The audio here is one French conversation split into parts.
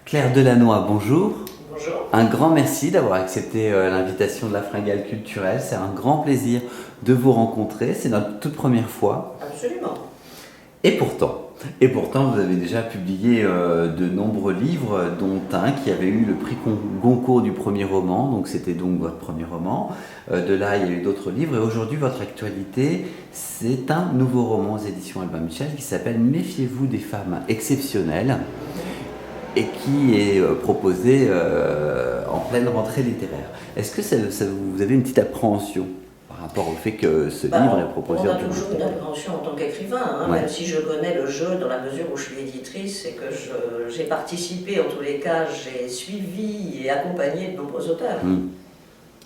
Claire Delannoy, bonjour. Bonjour. Un grand merci d'avoir accepté l'invitation de la Fringale culturelle. C'est un grand plaisir de vous rencontrer. C'est notre toute première fois. Absolument. Et pourtant, vous avez déjà publié de nombreux livres, dont un qui avait eu le prix Goncourt du premier roman. Donc c'était donc votre premier roman. De là, il y a eu d'autres livres. Et aujourd'hui, votre actualité, c'est un nouveau roman aux éditions Albin Michel qui s'appelle Méfiez-vous des femmes exceptionnelles, et qui est proposé en pleine rentrée littéraire. Est-ce que vous avez une petite appréhension par rapport au fait que ce livre est proposé on en a toujours public? une appréhension en tant qu'écrivain, Ouais. même si je connais le jeu dans la mesure où je suis éditrice et que j'ai participé, en tous les cas, j'ai suivi et accompagné de nombreux auteurs.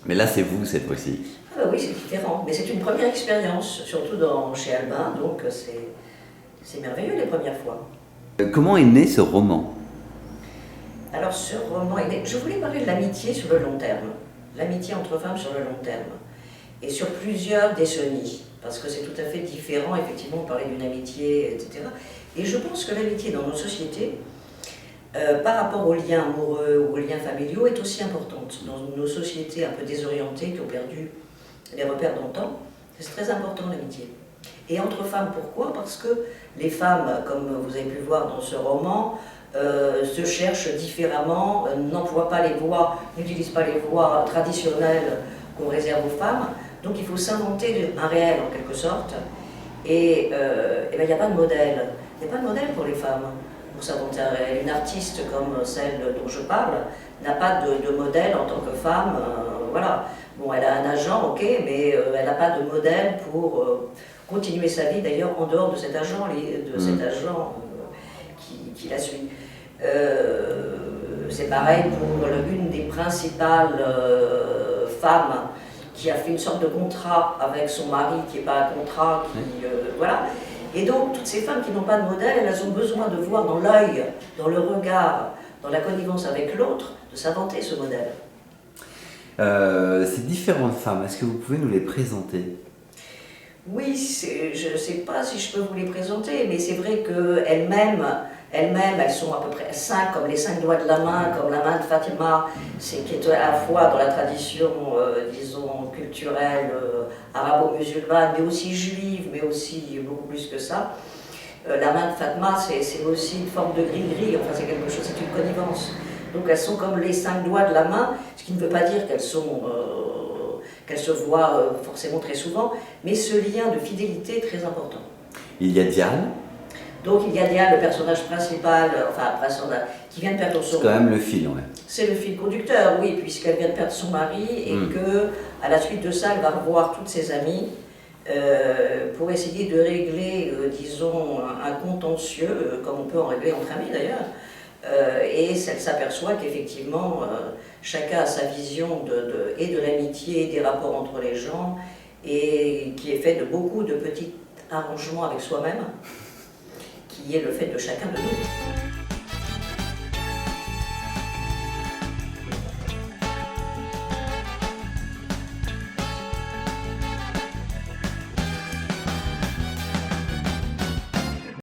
Mais là, c'est vous cette fois-ci. Ah bah oui, c'est différent, mais c'est une première expérience, surtout chez Albin, donc c'est merveilleux les premières fois. Comment est né ce roman? Alors ce roman, je voulais parler de l'amitié sur le long terme, l'amitié entre femmes sur le long terme, et sur plusieurs décennies, parce que c'est tout à fait différent, effectivement, de parler d'une amitié, etc. Et je pense que l'amitié dans nos sociétés, par rapport aux liens amoureux ou aux liens familiaux, est aussi importante. Dans nos sociétés un peu désorientées, qui ont perdu les repères d'antan, c'est très important l'amitié. Et entre femmes, pourquoi? Parce que les femmes, comme vous avez pu le voir dans ce roman, se cherchent différemment, n'emploient pas les voies, n'utilisent pas les voies traditionnelles qu'on réserve aux femmes. Donc il faut s'inventer un réel en quelque sorte. Et il n'y a pas de modèle. Il n'y a pas de modèle pour les femmes pour s'inventer un réel. Une artiste comme celle dont je parle n'a pas de modèle en tant que femme. Voilà. Bon, elle a un agent, ok, mais elle n'a pas de modèle pour continuer sa vie, d'ailleurs, en dehors de cet agent, qui la suit. C'est pareil pour l'une des principales femmes qui a fait une sorte de contrat avec son mari, qui n'est pas un contrat, voilà. Et donc, toutes ces femmes qui n'ont pas de modèle, elles ont besoin de voir dans l'œil, dans le regard, dans la connivence avec l'autre, de s'inventer ce modèle. Ces différentes femmes, est-ce que vous pouvez nous les présenter? Oui, je ne sais pas si je peux vous les présenter, mais c'est vrai qu'elles-mêmes, elles sont à peu près 5, comme les 5 doigts de la main, comme la main de Fatima, qui est à la fois dans la tradition, disons, culturelle arabo-musulmane, mais aussi juive, mais aussi beaucoup plus que ça. La main de Fatima, c'est aussi une forme de gris-gris, enfin c'est quelque chose, c'est une connivence. Donc elles sont comme les 5 doigts de la main, ce qui ne veut pas dire qu'elles se voient forcément très souvent, mais ce lien de fidélité est très important. Il y a Diane. Donc il y a Diane, le personnage principal, qui vient de perdre son... C'est quand même le fil, ouais. C'est le fil conducteur, oui, puisqu'elle vient de perdre son mari et que, à la suite de ça, elle va revoir toutes ses amies pour essayer de régler, disons, un contentieux, comme on peut en régler entre amis d'ailleurs. Et elle s'aperçoit qu'effectivement, chacun a sa vision et de l'amitié, des rapports entre les gens, et qui est fait de beaucoup de petits arrangements avec soi-même, qui est le fait de chacun de nous.